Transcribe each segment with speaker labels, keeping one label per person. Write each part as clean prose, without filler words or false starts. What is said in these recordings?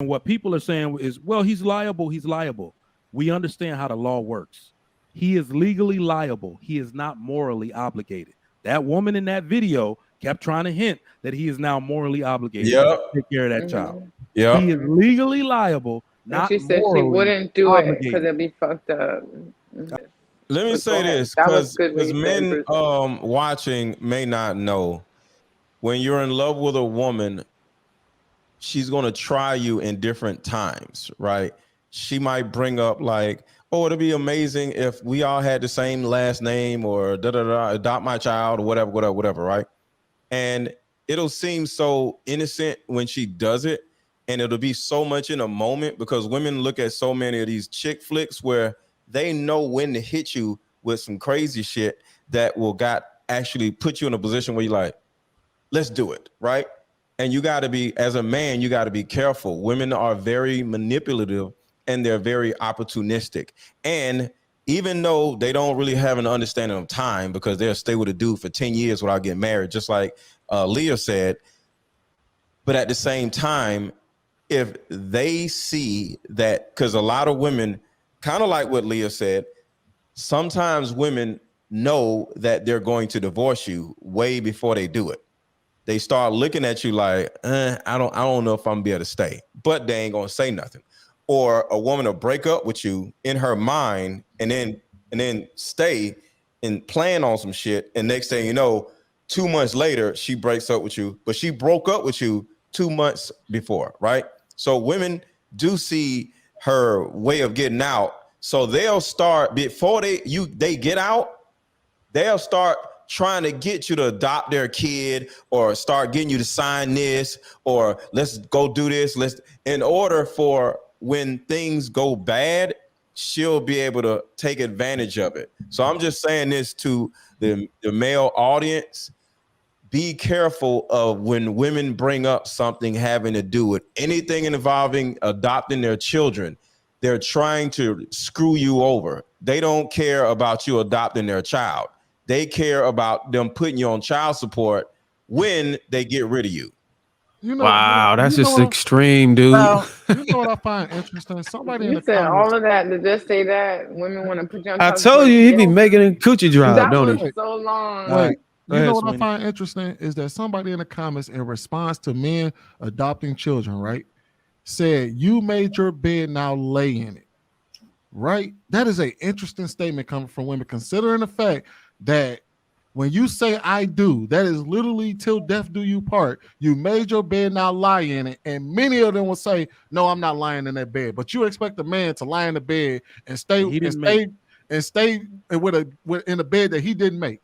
Speaker 1: And what people are saying is, well, he's liable. He's liable. We understand how the law works. He is legally liable. He is not morally obligated. That woman in that video kept trying to hint that he is now morally obligated
Speaker 2: Yep.
Speaker 1: to take care of that child.
Speaker 2: Yep.
Speaker 1: He is legally liable,
Speaker 3: And
Speaker 1: not
Speaker 3: she said she
Speaker 1: morally
Speaker 3: wouldn't do it because
Speaker 1: obligated.
Speaker 3: it'd be fucked up.
Speaker 2: Let me
Speaker 3: But
Speaker 2: say
Speaker 3: go ahead.
Speaker 2: this,
Speaker 3: That was
Speaker 2: because
Speaker 3: good what you said,
Speaker 2: men
Speaker 3: Bruce.
Speaker 2: watching may not know, when you're in love with a woman, she's going to try you in different times, right? She might bring up like, oh, it'd be amazing if we all had the same last name, or da da da, adopt my child, or whatever, right? And it'll seem so innocent when she does it, and it'll be so much in a moment, because women look at so many of these chick flicks where they know when to hit you with some crazy shit that will actually put you in a position where you're like, let's do it, right? And you got to be, as a man, you got to be careful. Women are very manipulative and they're very opportunistic. And even though they don't really have an understanding of time, because they'll stay with a dude for 10 years without getting married, just like Leah said. But at the same time, if they see that, because a lot of women, kind of like what Leah said, sometimes women know that they're going to divorce you way before they do it. They start looking at you like, I don't know if I'm gonna be able to stay, but they ain't gonna say nothing. Or a woman will break up with you in her mind and then stay and plan on some shit. And next thing you know, 2 months later, she breaks up with you, but she broke up with you 2 months before, right? So women do see her way of getting out. So they'll start, before they get out, they'll start trying to get you to adopt their kid, or start getting you to sign this, or let's go do this. In order for when things go bad, she'll be able to take advantage of it. So I'm just saying this to the male audience. Be careful of when women bring up something having to do with anything involving adopting their children. They're trying to screw you over. They don't care about you adopting their child. They care about them putting you on child support when they get rid of you.
Speaker 4: Wow, that's just extreme, dude.
Speaker 5: Well, you know what I find interesting? Somebody in
Speaker 3: You
Speaker 5: the
Speaker 3: said
Speaker 5: comments.
Speaker 3: all of that to just say that women want to put you on
Speaker 4: I
Speaker 3: top
Speaker 4: told you he be making a coochie drive,
Speaker 3: That
Speaker 4: don't
Speaker 3: was
Speaker 4: he?
Speaker 3: so long.
Speaker 5: Wait,
Speaker 1: Go
Speaker 5: you
Speaker 1: ahead,
Speaker 5: know what I
Speaker 1: Sweeney.
Speaker 5: find interesting is that somebody in the comments, in response to men adopting children, right, said, "You made your bed, now lay in it." Right? That is an interesting statement coming from women, considering the fact that when you say "I do," that is literally till death do you part. You made your bed, now lie in it. And many of them will say, "No, I'm not lying in that bed." But you expect a man to lie in the bed and stay in a bed that he didn't make.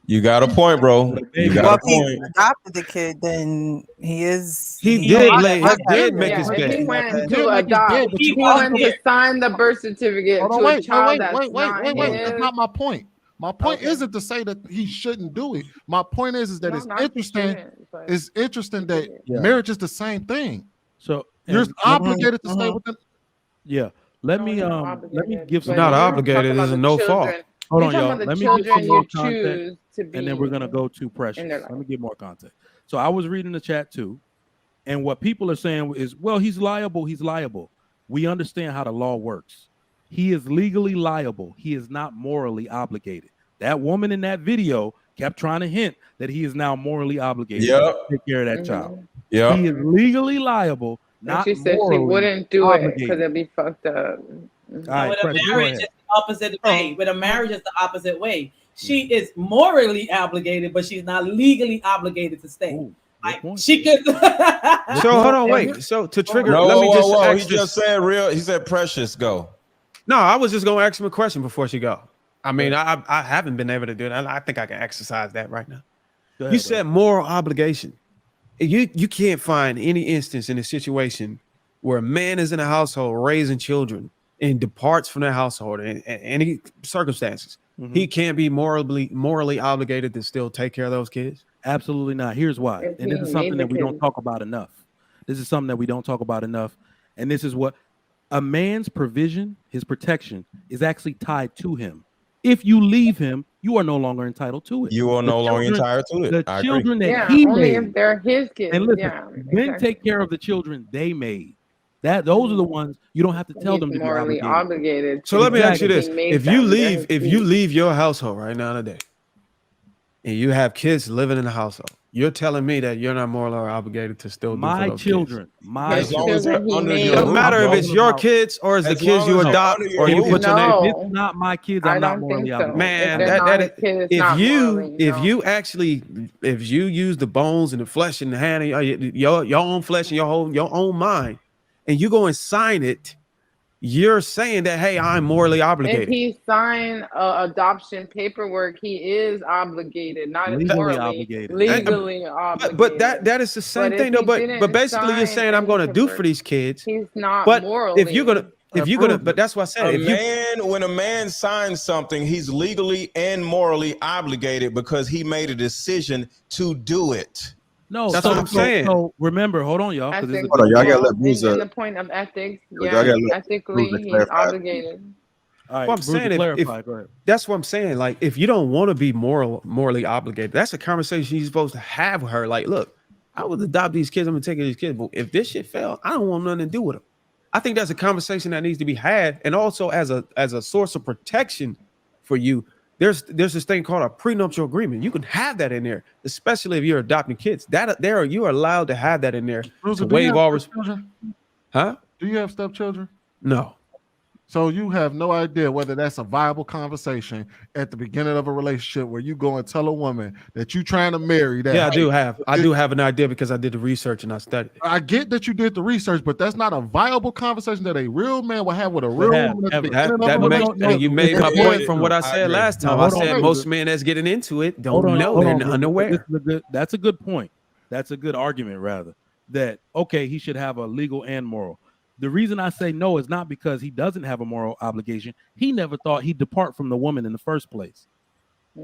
Speaker 2: You got a point, bro. You got
Speaker 5: Well,
Speaker 2: a
Speaker 5: if he
Speaker 2: point.
Speaker 5: adopted the kid, then he is.
Speaker 4: He did make his
Speaker 3: If
Speaker 4: bed.
Speaker 3: he went
Speaker 5: He
Speaker 3: to
Speaker 5: did make his
Speaker 3: adopt,
Speaker 5: bed, but you
Speaker 3: he
Speaker 5: guys
Speaker 3: went to sign the birth certificate
Speaker 5: Hold
Speaker 3: to
Speaker 5: on,
Speaker 3: a
Speaker 5: wait.
Speaker 3: child that's not
Speaker 5: That's
Speaker 3: his.
Speaker 5: not my point. My point isn't to say that he shouldn't do it. My point is that
Speaker 3: No,
Speaker 5: it's
Speaker 3: not he
Speaker 5: interesting.
Speaker 3: shouldn't, but
Speaker 5: It's interesting that
Speaker 1: Yeah.
Speaker 5: marriage is the same thing.
Speaker 1: So
Speaker 5: You're
Speaker 1: and
Speaker 5: obligated to stay within.
Speaker 1: Yeah. Let
Speaker 3: No,
Speaker 1: me
Speaker 3: you're not
Speaker 1: let me
Speaker 3: obligated,
Speaker 1: give some
Speaker 3: but
Speaker 4: Not
Speaker 3: you're
Speaker 4: obligated.
Speaker 3: talking
Speaker 4: There's
Speaker 3: about
Speaker 4: a
Speaker 3: the
Speaker 4: no
Speaker 3: children.
Speaker 4: fault.
Speaker 1: Hold
Speaker 3: You're
Speaker 1: on,
Speaker 3: talking
Speaker 1: y'all.
Speaker 3: about the
Speaker 1: Let me give some
Speaker 3: children
Speaker 1: more
Speaker 3: you
Speaker 1: context,
Speaker 3: choose to be
Speaker 1: and then we're gonna go to
Speaker 3: in
Speaker 1: Precious.
Speaker 3: their
Speaker 1: Let
Speaker 3: life.
Speaker 1: me give more context. So I was reading the chat too, and what people are saying is, well, he's liable. He's liable. We understand how the law works. He is legally liable. He is not morally obligated. That woman in that video kept trying to hint that he is now morally obligated
Speaker 2: Yep.
Speaker 1: to take care of that child.
Speaker 2: Yep.
Speaker 1: He is legally liable,
Speaker 3: And
Speaker 1: not
Speaker 3: she said she
Speaker 1: morally
Speaker 3: wouldn't do it because
Speaker 1: obligated.
Speaker 3: it'd be fucked up.
Speaker 1: All right,
Speaker 6: with a
Speaker 1: Precious, go
Speaker 6: marriage,
Speaker 1: ahead.
Speaker 6: it's the opposite way. With a marriage, it's the opposite way. She is morally obligated, but she's not legally obligated to stay. Like she could.
Speaker 4: So hold on, wait. So to trigger,
Speaker 2: No,
Speaker 4: let me just ask
Speaker 2: he
Speaker 4: this.
Speaker 2: just said real. He said Precious, go.
Speaker 4: No, I was just gonna ask him a question before she go. I mean, I haven't been able to do that. I think I can exercise that right now.
Speaker 1: Go ahead,
Speaker 4: You said moral obligation. You can't find any instance in a situation where a man is in a household raising children and departs from their household in any circumstances. He can't be morally obligated to still take care of those kids.
Speaker 1: Absolutely not. Here's why.
Speaker 3: If
Speaker 1: And this
Speaker 3: he
Speaker 1: is
Speaker 3: made
Speaker 1: something
Speaker 3: the
Speaker 1: that we don't
Speaker 3: kid.
Speaker 1: talk about enough. This is something that we don't talk about enough. And this is what a man's provision, his protection, is actually tied to him. If you leave him, you are no longer entitled to it.
Speaker 2: You are no longer entitled to it.
Speaker 1: The
Speaker 2: I agree.
Speaker 1: children that
Speaker 3: Yeah,
Speaker 1: he
Speaker 3: only
Speaker 1: made.
Speaker 3: if they're his kids.
Speaker 1: And listen,
Speaker 3: Yeah,
Speaker 1: men
Speaker 3: exactly.
Speaker 1: take care of the children they made. Those are the ones you don't have to tell
Speaker 3: He's
Speaker 1: them to be
Speaker 3: morally
Speaker 1: obligated.
Speaker 3: obligated.
Speaker 4: So let me ask you this:
Speaker 3: He made
Speaker 4: if you
Speaker 3: them, they're
Speaker 4: leave, if
Speaker 3: his
Speaker 4: you
Speaker 3: kids.
Speaker 4: leave your household right now today, and you have kids living in the household, you're telling me that you're not morally obligated to still do for
Speaker 1: My
Speaker 4: those
Speaker 1: children,
Speaker 4: kids.
Speaker 1: my
Speaker 3: His
Speaker 2: As long as they're
Speaker 3: children he
Speaker 2: under
Speaker 3: made.
Speaker 2: your
Speaker 4: It doesn't
Speaker 2: roof,
Speaker 4: matter if
Speaker 2: bro.
Speaker 4: it's your kids or it's the
Speaker 2: As
Speaker 4: kids
Speaker 2: long
Speaker 4: you
Speaker 2: as they're
Speaker 4: adopt
Speaker 2: under your
Speaker 4: or you
Speaker 2: roof.
Speaker 4: put your
Speaker 1: if
Speaker 4: name.
Speaker 1: it's not my kids,
Speaker 3: I
Speaker 1: I'm not
Speaker 3: don't
Speaker 1: morally
Speaker 3: think so.
Speaker 1: obligated.
Speaker 4: Man,
Speaker 3: If they're not his kid, it's
Speaker 4: if
Speaker 3: not
Speaker 4: you
Speaker 3: morally,
Speaker 4: if
Speaker 3: no.
Speaker 4: you actually if you use the bones and the flesh and the hand of your own flesh and your own mind, and you go and sign it, you're saying that, hey, I'm morally
Speaker 3: If
Speaker 4: obligated.
Speaker 3: he signed adoption paperwork, he is obligated, not
Speaker 1: Legally
Speaker 3: morally,
Speaker 1: obligated.
Speaker 3: legally obligated.
Speaker 4: But that is the same
Speaker 3: But
Speaker 4: thing
Speaker 3: if
Speaker 4: though.
Speaker 3: he
Speaker 4: But
Speaker 3: didn't
Speaker 4: basically you're
Speaker 3: sign
Speaker 4: saying I'm
Speaker 3: any
Speaker 4: going to do for
Speaker 3: paperwork,
Speaker 4: these kids.
Speaker 3: he's not
Speaker 4: But
Speaker 3: morally.
Speaker 4: if you're gonna but that's what I said.
Speaker 2: When a man signs something, he's legally and morally obligated because he made a decision to do it.
Speaker 1: No,
Speaker 4: That's what I'm saying.
Speaker 1: So remember, hold on, y'all, because
Speaker 3: Ethics,
Speaker 1: it's a good
Speaker 7: y'all gotta
Speaker 3: well,
Speaker 7: let Bruiser-
Speaker 3: in the point of ethics,
Speaker 7: y'all
Speaker 3: yeah,
Speaker 7: gotta let
Speaker 3: ethically,
Speaker 7: Bruiser
Speaker 3: he's
Speaker 7: clarify.
Speaker 3: obligated.
Speaker 1: All right,
Speaker 4: Well, I'm
Speaker 1: Bruiser,
Speaker 4: saying
Speaker 1: clarify. Go ahead.
Speaker 4: that's what I'm saying. Like, if you don't want to be morally obligated, that's a conversation you're supposed to have with her. Like, look, I would adopt these kids. I'm gonna take care of these kids, but if this shit fail, I don't want nothing to do with them. I think that's a conversation that needs to be had, and also as a source of protection for you. There's this thing called a prenuptial agreement. You can have that in there, especially if you're adopting kids. You are allowed to have that in there
Speaker 5: Bruiser,
Speaker 4: to
Speaker 5: do you
Speaker 4: waive
Speaker 5: have
Speaker 4: all
Speaker 5: stepchildren?
Speaker 4: huh?
Speaker 5: Do you have stepchildren?
Speaker 4: No.
Speaker 5: So you have no idea whether that's a viable conversation at the beginning of a relationship where you go and tell a woman that you trying to marry that.
Speaker 4: Yeah, I do
Speaker 5: hey,
Speaker 4: have. I do have an idea because I did the research and I studied it.
Speaker 5: I get that you did the research, but that's not a viable conversation that a real man will have with a real
Speaker 1: have,
Speaker 5: woman at the
Speaker 1: ever.
Speaker 5: beginning
Speaker 4: That
Speaker 5: of a
Speaker 4: makes,
Speaker 5: relationship.
Speaker 4: and you made my
Speaker 2: Yeah,
Speaker 4: point from what I
Speaker 2: I
Speaker 4: said
Speaker 2: agree.
Speaker 4: last
Speaker 1: Now,
Speaker 4: time. I
Speaker 1: hold on,
Speaker 4: said
Speaker 1: Bruiser.
Speaker 4: most men that's getting into it
Speaker 1: Hold
Speaker 4: don't
Speaker 1: on,
Speaker 4: know.
Speaker 1: hold
Speaker 4: They're
Speaker 1: on, Bruiser.
Speaker 4: unaware.
Speaker 1: That's a good point. That's a good argument, rather. That okay, he should have a legal and moral. The reason I say no is not because he doesn't have a moral obligation. He never thought he'd depart from the woman in the first place.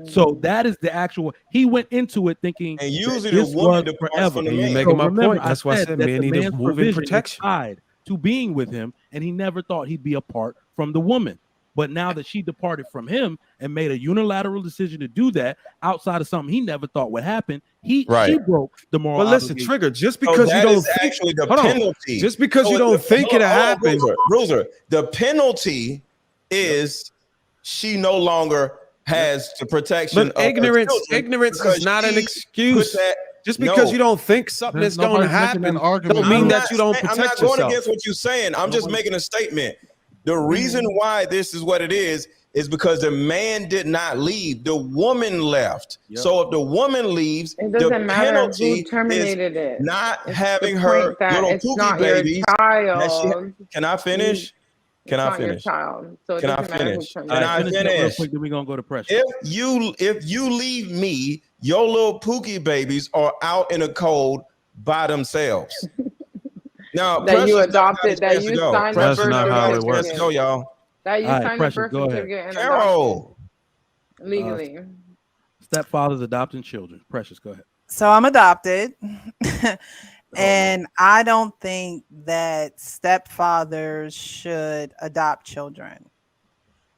Speaker 1: So that is the actual. He went into it thinking
Speaker 2: And usually
Speaker 1: that
Speaker 2: the
Speaker 1: this
Speaker 2: woman
Speaker 1: was
Speaker 2: departs
Speaker 1: forever.
Speaker 2: from the
Speaker 4: And you
Speaker 2: man.
Speaker 4: making my
Speaker 1: remember,
Speaker 4: point. That's why I said
Speaker 1: that
Speaker 4: men
Speaker 1: the
Speaker 4: need to
Speaker 1: man's
Speaker 4: move in
Speaker 1: provision is
Speaker 4: protection.
Speaker 1: tied to being with him, and he never thought he'd be apart from the woman. But now that she departed from him and made a unilateral decision to do that outside of something he never thought would happen, she broke the moral
Speaker 4: Well, listen,
Speaker 1: obligation.
Speaker 4: Trigger. Just
Speaker 2: So
Speaker 4: because you
Speaker 2: that
Speaker 4: don't
Speaker 2: is
Speaker 4: think,
Speaker 2: actually the
Speaker 4: hold on.
Speaker 2: penalty.
Speaker 4: Just because
Speaker 2: So
Speaker 4: you don't think it'll happen.
Speaker 2: Bruiser, the penalty is she no longer has the protection
Speaker 4: But
Speaker 2: of her
Speaker 4: ignorance
Speaker 2: children
Speaker 4: is
Speaker 2: because
Speaker 4: not an
Speaker 2: she
Speaker 4: excuse.
Speaker 2: put that-
Speaker 4: Just because
Speaker 2: No.
Speaker 4: you don't think something is going to
Speaker 5: Nobody's making
Speaker 4: happen,
Speaker 5: that argument.
Speaker 4: don't mean
Speaker 2: I'm
Speaker 4: that
Speaker 2: not
Speaker 4: you don't
Speaker 2: saying-
Speaker 4: protect
Speaker 2: I'm not going
Speaker 4: yourself.
Speaker 2: against what you're saying. I'm just making a statement. The reason why this is what it is because the man did not leave. The woman left.
Speaker 1: Yep.
Speaker 2: So if the woman leaves,
Speaker 3: It
Speaker 2: the
Speaker 3: doesn't matter
Speaker 2: penalty
Speaker 3: who terminated
Speaker 2: is
Speaker 3: it.
Speaker 2: not
Speaker 3: It's
Speaker 2: having
Speaker 3: the
Speaker 2: her
Speaker 3: point that
Speaker 2: little
Speaker 3: it's
Speaker 2: pookie
Speaker 3: not
Speaker 2: babies.
Speaker 3: your
Speaker 2: that she-
Speaker 3: child.
Speaker 2: Can I finish?
Speaker 3: It's
Speaker 2: Can I
Speaker 3: not your
Speaker 2: finish?
Speaker 3: child. So it
Speaker 2: Can I
Speaker 3: doesn't matter who
Speaker 2: finish?
Speaker 1: All
Speaker 2: Can
Speaker 1: right,
Speaker 2: I
Speaker 3: terminated
Speaker 1: finish
Speaker 3: it.
Speaker 1: up real
Speaker 2: finish?
Speaker 1: quick, then we're gonna go to pressure.
Speaker 2: If you leave me, your little pookie babies are out in the cold by themselves. Now,
Speaker 3: That you
Speaker 2: Precious never got a
Speaker 3: adopted, that
Speaker 2: chance to
Speaker 3: you
Speaker 2: go.
Speaker 3: signed the
Speaker 4: That's
Speaker 3: birth
Speaker 4: not how it
Speaker 2: Chance
Speaker 4: works.
Speaker 2: to go,
Speaker 3: certificate.
Speaker 2: y'all.
Speaker 3: That you
Speaker 1: All right,
Speaker 3: signed the
Speaker 1: Precious,
Speaker 3: birth
Speaker 1: go ahead.
Speaker 3: certificate and adoption
Speaker 2: Carol.
Speaker 3: legally.
Speaker 1: Stepfathers adopting children. Precious, go ahead.
Speaker 8: So I'm adopted. And I don't think that stepfathers should adopt children.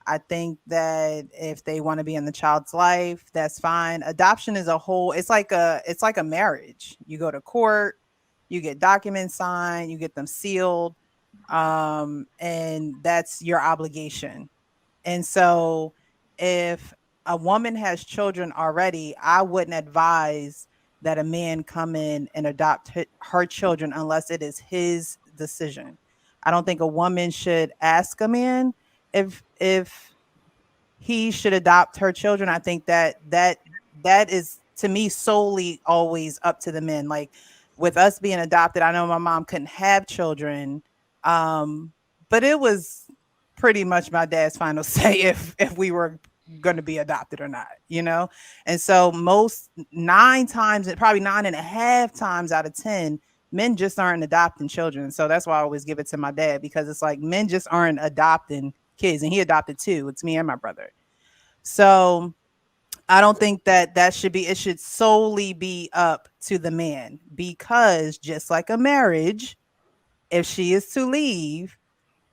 Speaker 8: I think that if they want to be in the child's life, that's fine. Adoption is a whole, it's like a marriage. You go to court, you get documents signed, you get them sealed, and that's your obligation. And so if a woman has children already, I wouldn't advise that a man come in and adopt her children unless it is his decision. I don't think a woman should ask a man if he should adopt her children. I think that is, to me, solely always up to the men. Like with us being adopted, I know my mom couldn't have children, but it was pretty much my dad's final say if we were going to be adopted or not, you know? And so most 9 times, probably 9.5 times out of 10, men just aren't adopting children. So that's why I always give it to my dad, because it's like men just aren't adopting kids, and he adopted 2. It's me and my brother. So I don't think that should be, it should solely be up to the man, because just like a marriage, if she is to leave,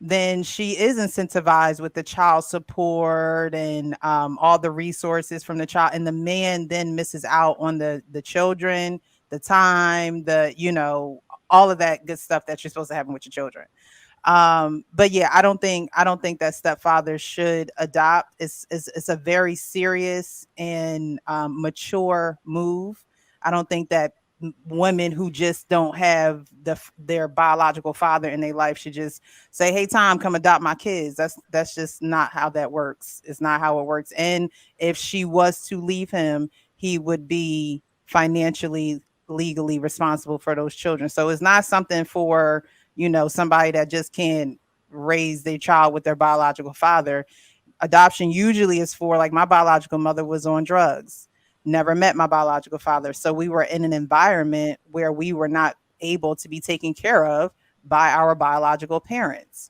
Speaker 8: then she is incentivized with the child support and all the resources from the child, and the man then misses out on the children, the time, all of that good stuff that you're supposed to have with your children. But yeah, I don't think that stepfathers should adopt. It's a very serious and mature move. I don't think that women who just don't have their biological father in their life should just say, "Hey, Tom, come adopt my kids." That's just not how that works. It's not how it works. And if she was to leave him, he would be financially, legally responsible for those children. So it's not something for, somebody that just can't raise their child with their biological father. Adoption usually is for, like, my biological mother was on drugs, never met my biological father. So we were in an environment where we were not able to be taken care of by our biological parents.